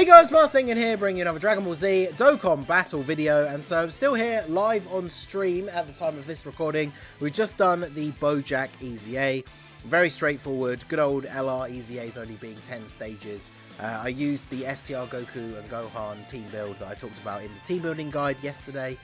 Hey guys, Marsingin here, bringing you another Dragon Ball Z Dokkan battle video, and so I'm still here live on stream at the time of this recording. We've just done the BOUJACK EZA, very straightforward, good old LR EZAs only being 10 stages. I used the STR Goku and Gohan team build that I talked about in the team building guide yesterday.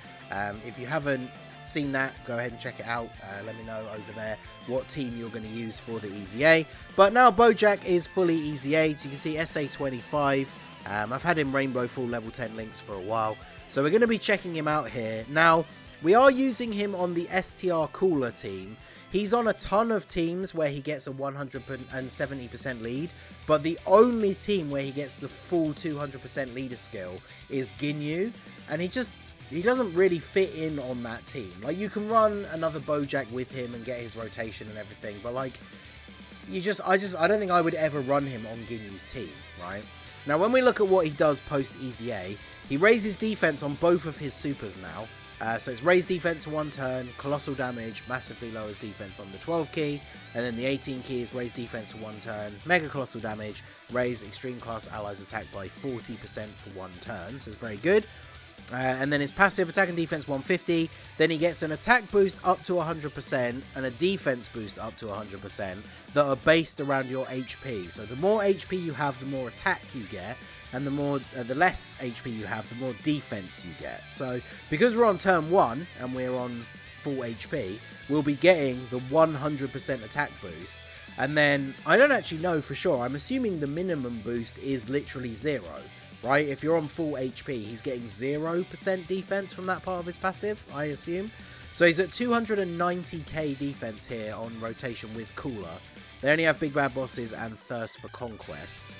If you haven't seen that, go ahead and check it out. Let me know over there what team you're going to use for the EZA. But now BOUJACK is fully EZA, so you can see SA25. I've had him Rainbow full level 10 links for a while, so we're going to be checking him out here. Now, we are using him on the STR Cooler team. He's on a ton of teams where he gets a 170% lead, but the only team where he gets the full 200% leader skill is Ginyu, and he doesn't really fit in on that team. Like, you can run another BOUJACK with him and get his rotation and everything, but like, I don't think I would ever run him on Ginyu's team, right? Now, when we look at what he does post-EZA, he raises defense on both of his supers now. So it's raised defense for 1 turn, colossal damage, massively lowers defense on the 12 key, and then the 18 key is raised defense for 1 turn, mega colossal damage, raise extreme class allies attack by 40% for 1 turn, so it's very good. And then his passive attack and defense 150, then he gets an attack boost up to 100% and a defense boost up to 100% that are based around your HP. So the more HP you have, the more attack you get, and the less HP you have, the more defense you get. So because we're on turn 1 and we're on full HP, we'll be getting the 100% attack boost. And then I don't actually know for sure. I'm assuming the minimum boost is literally 0. Right, if you're on full HP, he's getting 0% defense from that part of his passive, I assume. So he's at 290k defense here on rotation with Cooler. They only have Big Bad Bosses and Thirst for Conquest.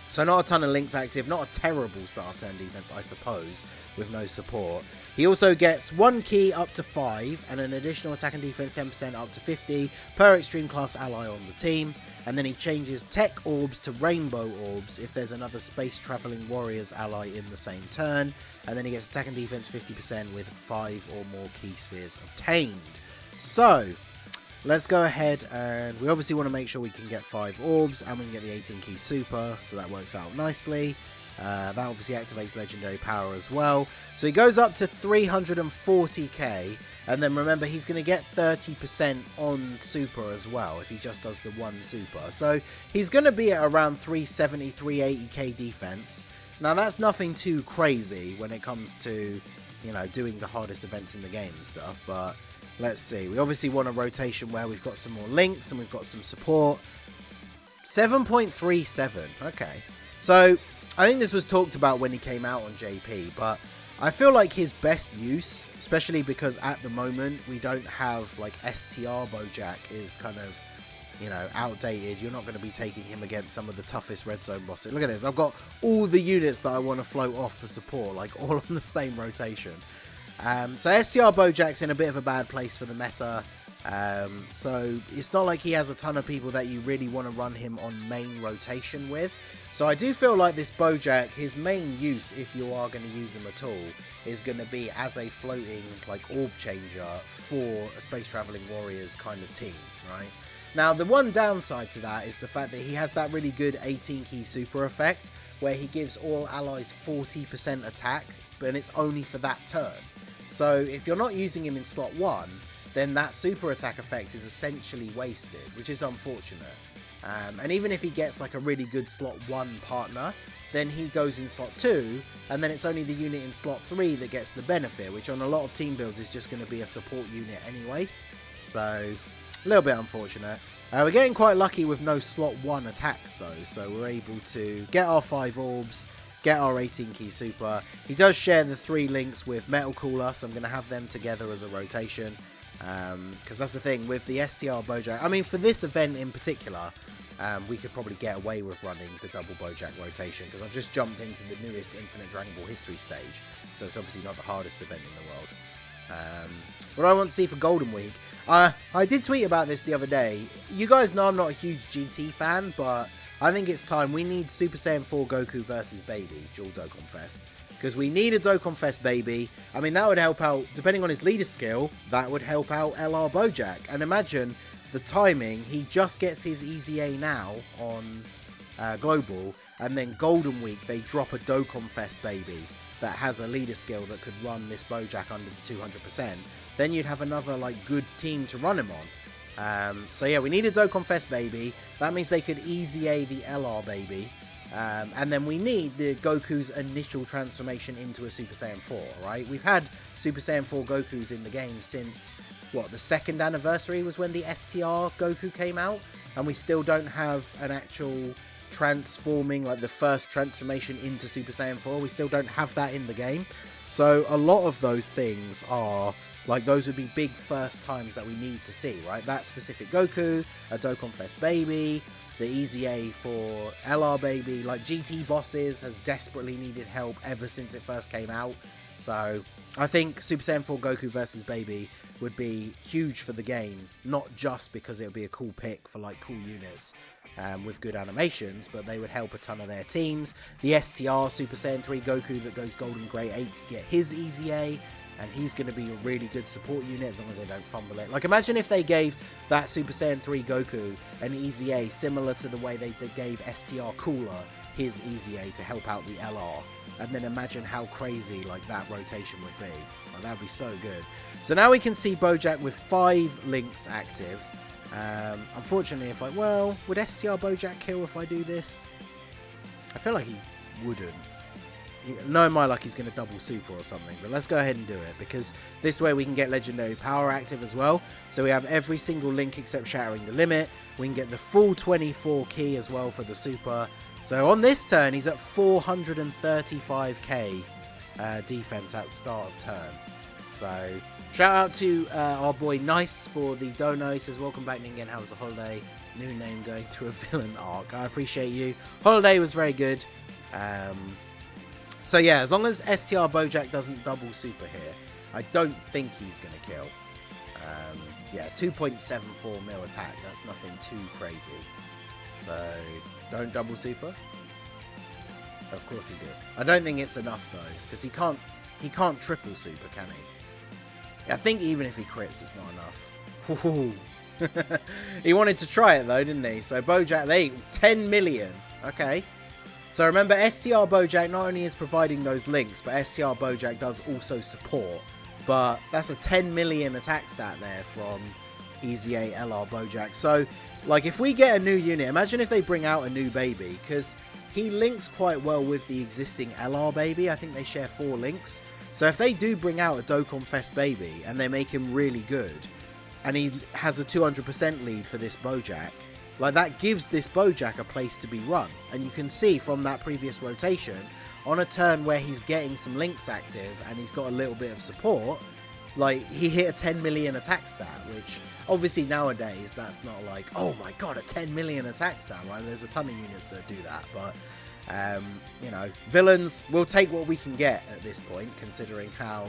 So not a ton of links active, not a terrible start of turn defense, I suppose, with no support. He also gets 1 key up to 5 and an additional attack and defense 10% up to 50 per extreme class ally on the team. And then he changes Tech Orbs to Rainbow Orbs if there's another Space Traveling Warriors ally in the same turn. And then he gets attack and defense 50% with 5 or more key spheres obtained. So, let's go ahead and we obviously want to make sure we can get 5 orbs and we can get the 18 key super, so that works out nicely. That obviously activates legendary power as well. So he goes up to 340k, and then remember he's going to get 30% on super as well if he just does the 1 super. So he's going to be at around 370, 380k defense. Now that's nothing too crazy when it comes to, you know, doing the hardest events in the game and stuff, but let's see. We obviously want a rotation where we've got some more links and we've got some support. 7.37, okay. So I think this was talked about when he came out on JP, but I feel like his best use, especially because at the moment we don't have like STR BOUJACK is kind of, you know, outdated. You're not going to be taking him against some of the toughest red zone bosses. Look at this. I've got all the units that I want to float off for support, like all on the same rotation. So STR BOUJACK's in a bit of a bad place for the meta. So it's not like he has a ton of people that you really want to run him on main rotation with. So I do feel like this BOUJACK, his main use, if you are going to use him at all, is going to be as a floating like orb changer for a Space Traveling Warriors kind of team, right? Now the one downside to that is the fact that he has that really good 18 key super effect where he gives all allies 40% attack, but it's only for that turn. So if you're not using him in slot 1, then that super attack effect is essentially wasted, which is unfortunate. And even if he gets like a really good slot 1 partner, then he goes in slot 2, and then it's only the unit in slot 3 that gets the benefit, which on a lot of team builds is just going to be a support unit anyway. So, a little bit unfortunate. We're getting quite lucky with no slot 1 attacks though, so we're able to get our 5 orbs, get our 18 key super. He does share the 3 links with Metal Cooler, so I'm going to have them together as a rotation. Because that's the thing with the STR BOUJACK. I mean, for this event in particular, we could probably get away with running the double BOUJACK rotation because I've just jumped into the newest Infinite Dragon Ball history stage, so it's obviously not the hardest event in the world. What I want to see for Golden Week, I did tweet about this the other day. You guys know I'm not a huge GT fan, but I think it's time. We need Super Saiyan 4 Goku versus Baby dual Dokkan Fest. Because we need a Dokkan Fest baby. I mean, that would help out, depending on his leader skill, that would help out LR BOUJACK. And imagine the timing, he just gets his EZA now on Global, and then Golden Week they drop a Dokkan Fest baby that has a leader skill that could run this BOUJACK under the 200%, then you'd have another like good team to run him on. So yeah, we need a Dokkan Fest baby. That means they could easy A the LR baby. And then we need the Goku's initial transformation into a Super Saiyan 4, right? We've had Super Saiyan 4 Gokus in the game since, what, the 2nd anniversary was when the STR Goku came out, and we still don't have an actual transforming, like the first transformation into Super Saiyan 4. We still don't have that in the game. So a lot of those things are, like, those would be big first times that we need to see, right? That specific Goku, a Dokkan Fest baby, the Easy A for LR baby, like GT bosses has desperately needed help ever since it first came out. So I think Super Saiyan 4 Goku versus Baby would be huge for the game, not just because it would be a cool pick for like cool units with good animations, but they would help a ton of their teams. The STR Super Saiyan 3 Goku that goes Golden Grey 8 could get his Easy A, and he's going to be a really good support unit as long as they don't fumble it. Like, imagine if they gave that Super Saiyan 3 Goku an Easy A similar to the way they gave STR Cooler his Easy A to help out the LR. And then imagine how crazy, like, that rotation would be. Like, that would be so good. So now we can see BOUJACK with 5 links active. Unfortunately, would STR BOUJACK kill if I do this? I feel like he wouldn't. Knowing my luck, he's going to double super or something, but let's go ahead and do it, because this way we can get legendary power active as well. So we have every single link except Shattering the Limit. We can get the full 24 key as well for the super. So on this turn, he's at 435k defense at the start of turn. So shout out to our boy Nice for the dono. He says, welcome back Ningen, how's the holiday? New name going through a villain arc. I appreciate you. Holiday was very good. So yeah, as long as STR BOUJACK doesn't double super here, I don't think he's going to kill. Yeah, 2.74 mil attack, that's nothing too crazy. So, don't double super? Of course he did. I don't think it's enough though, because he can't triple super, can he? I think even if he crits, it's not enough. He wanted to try it though, didn't he? So BOUJACK, they 10 million. Okay. So remember, STR BOUJACK not only is providing those links, but STR BOUJACK does also support. But that's a 10 million attack stat there from Easy A LR BOUJACK. So, like, if we get a new unit, imagine if they bring out a new baby, because he links quite well with the existing LR baby. I think they share 4 links. So if they do bring out a Dokkan Fest baby, and they make him really good, and he has a 200% lead for this BOUJACK, like, that gives this BOUJACK a place to be run. And you can see from that previous rotation, on a turn where he's getting some links active and he's got a little bit of support, like, he hit a 10 million attack stat, which obviously nowadays that's not like, oh my god, a 10 million attack stat, right? There's a ton of units that do that, but you know, villains, we'll take what we can get at this point, considering how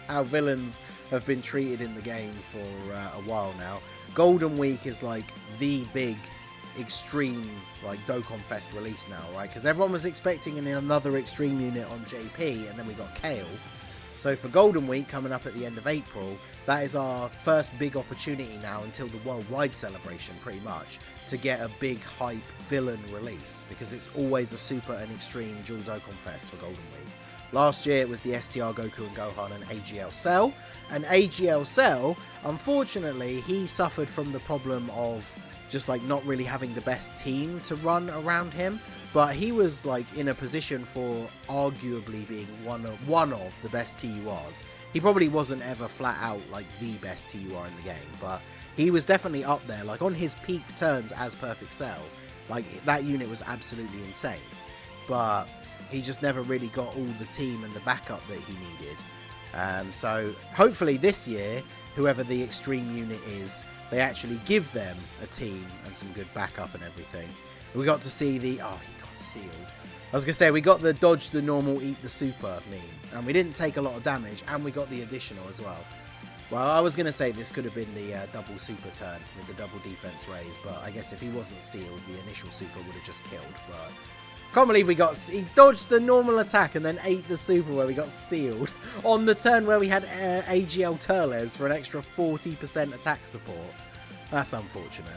how villains have been treated in the game for a while now. Golden Week is like the big extreme, like, Dokkan Fest release now, right? Because everyone was expecting another extreme unit on JP, and then we got Kale. So for Golden Week coming up at the end of April, that is our first big opportunity now until the worldwide celebration, pretty much, to get a big hype villain release, because it's always a super and extreme dual Dokkan Fest for Golden Week. Last year it was the STR Goku and Gohan and AGL Cell, and AGL Cell, unfortunately, he suffered from the problem of just, like, not really having the best team to run around him, but he was, like, in a position for arguably being one of the best TURs. He probably wasn't ever flat out, like, the best TUR in the game, but he was definitely up there, like, on his peak turns as Perfect Cell. Like, that unit was absolutely insane, but he just never really got all the team and the backup that he needed. So hopefully this year, whoever the extreme unit is, they actually give them a team and some good backup and everything. We got to see the... Oh, he got sealed. I was going to say, we got the dodge the normal, eat the super meme. And we didn't take a lot of damage, and we got the additional as well. Well, I was going to say this could have been the double super turn with the double defense raise, but I guess if he wasn't sealed, the initial super would have just killed. But can't believe he dodged the normal attack and then ate the super where we got sealed on the turn where we had AGL Turles for an extra 40% attack support. That's unfortunate.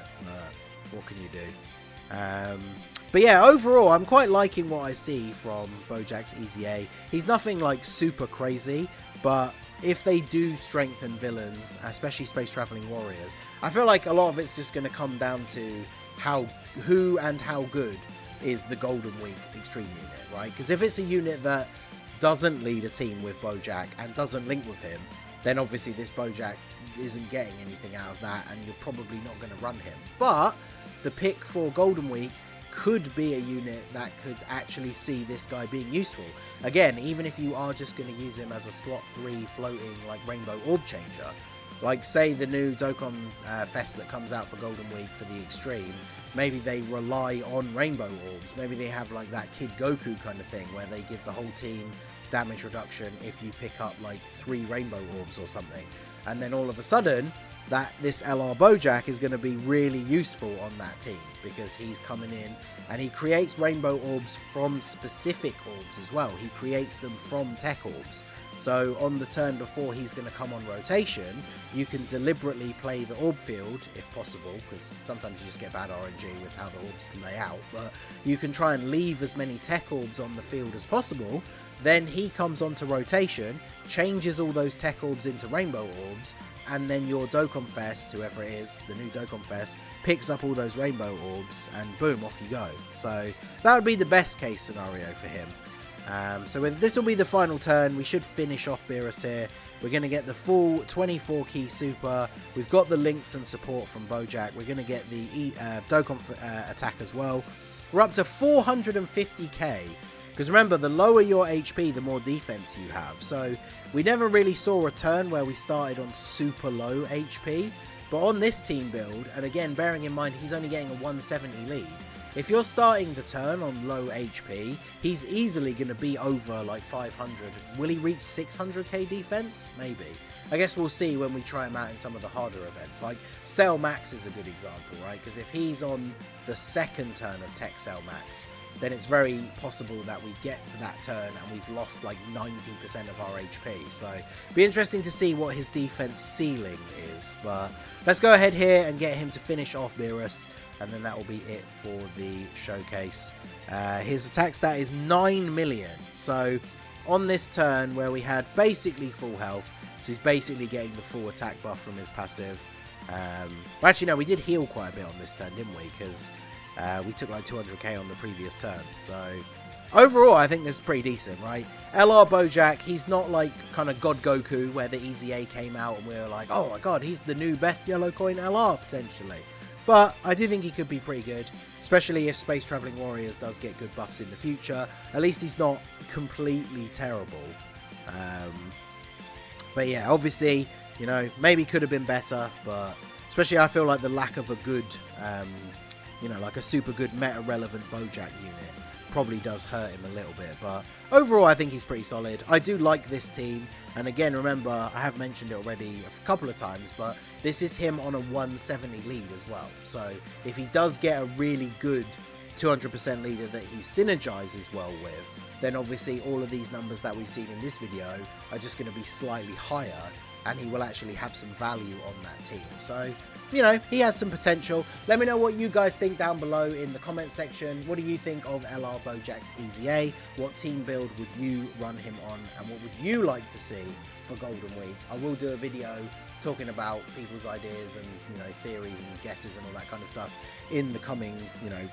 What can you do? But yeah, overall, I'm quite liking what I see from BOUJACK's EZA. He's nothing like super crazy, but if they do strengthen villains, especially space traveling warriors, I feel like a lot of it's just going to come down to who and how good is the Golden Week Extreme unit, right? Because if it's a unit that doesn't lead a team with BOUJACK and doesn't link with him, then obviously this BOUJACK isn't getting anything out of that, and you're probably not going to run him. But the pick for Golden Week could be a unit that could actually see this guy being useful. Again, even if you are just going to use him as a slot 3 floating like Rainbow Orb Changer, like say the new Dokkan Fest that comes out for Golden Week for the Extreme, maybe they rely on Rainbow Orbs, maybe they have like that Kid Goku kind of thing where they give the whole team damage reduction if you pick up like 3 Rainbow Orbs or something, and then all of a sudden that this LR BOUJACK is going to be really useful on that team because he's coming in and he creates Rainbow Orbs from specific orbs as well. He creates them from Tech Orbs. So on the turn before he's going to come on rotation, you can deliberately play the orb field if possible, because sometimes you just get bad RNG with how the orbs lay out, but you can try and leave as many Tech Orbs on the field as possible. Then he comes onto rotation, changes all those Tech Orbs into Rainbow Orbs, and then your Dokkan Fest, whoever it is, the new Dokkan Fest, picks up all those Rainbow Orbs, and boom, off you go. So that would be the best case scenario for him. So this will be the final turn. We should finish off Beerus here. We're going to get the full 24 key super. We've got the links and support from BOUJACK. We're going to get the Dokkan attack as well. We're up to 450k. Because remember, the lower your HP, the more defense you have. So we never really saw a turn where we started on super low HP. But on this team build, and again, bearing in mind he's only getting a 170 lead, if you're starting the turn on low HP, he's easily going to be over like 500. Will he reach 600k defense? Maybe. I guess we'll see when we try him out in some of the harder events. Like Cell Max is a good example, right? Because if he's on the second turn of Tech Cell Max, then it's very possible that we get to that turn and we've lost like 90% of our HP. So be interesting to see what his defense ceiling is. But let's go ahead here and get him to finish off Beerus, and then that will be it for the showcase. His attack stat is 9 million. So on this turn where we had basically full health, so he's basically getting the full attack buff from his passive. Well, actually no, we did heal quite a bit on this turn, didn't we? Because we took like 200k on the previous turn. So overall, I think this is pretty decent, right? LR BOUJACK, he's not like kind of God Goku where the EZA came out and we were like, oh my god, he's the new best yellow coin LR potentially. But I do think he could be pretty good, especially if Space Traveling Warriors does get good buffs in the future. At least he's not completely terrible. But yeah, obviously, you know, maybe could have been better, but especially I feel like the lack of a good, you know, like a super good meta-relevant BOUJACK unit probably does hurt him a little bit. But overall, I think he's pretty solid. I do like this team. And again, remember, I have mentioned it already a couple of times, but this is him on a 170 lead as well. So if he does get a really good 200% leader that he synergizes well with, then obviously all of these numbers that we've seen in this video are just going to be slightly higher, and he will actually have some value on that team. So, you know, he has some potential. Let me know what you guys think down below in the comment section. What do you think of LR BOUJACK's EZA? What team build would you run him on? And what would you like to see for Golden Week? I will do a video talking about people's ideas and, you know, theories and guesses and all that kind of stuff in the coming, you know,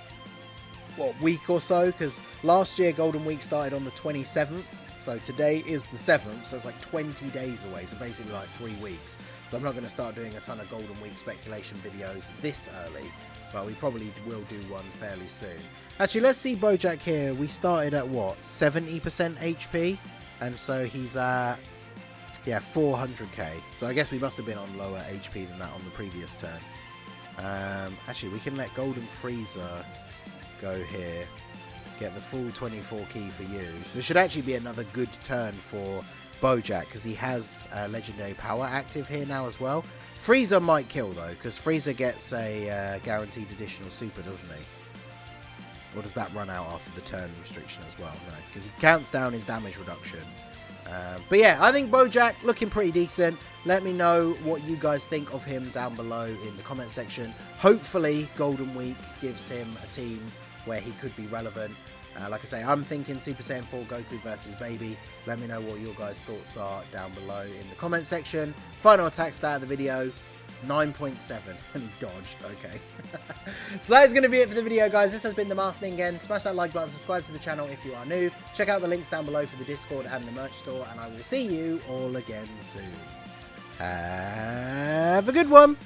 what, week or so? Because last year Golden Week started on the 27th. So today is the 7th, so it's like 20 days away, so basically like 3 weeks. So I'm not going to start doing a ton of Golden Week speculation videos this early, but we probably will do one fairly soon. Actually, let's see BOUJACK here. We started at what, 70% HP? And so he's at, yeah, 400k. So I guess we must have been on lower HP than that on the previous turn. Actually, we can let Golden Frieza go here. Get the full 24 key for you. So this should actually be another good turn for BOUJACK because he has legendary power active here now as well. Frieza might kill though, because Frieza gets a guaranteed additional super, doesn't he? Or does that run out after the turn restriction as well? No, because he counts down his damage reduction. But yeah, I think BOUJACK looking pretty decent. Let me know what you guys think of him down below in the comment section. Hopefully Golden Week gives him a team where he could be relevant. Like I say, I'm thinking Super Saiyan 4 Goku versus Baby. Let me know what your guys' thoughts are down below in the comment section. Final attack stat of the video, 9.7, and he dodged. Okay. So that is going to be it for the video, guys. This has been the Masked Ningen. Smash that like button, subscribe to the channel if you are new. Check out the links down below for the Discord and the merch store, and I will see you all again soon. Have a good one.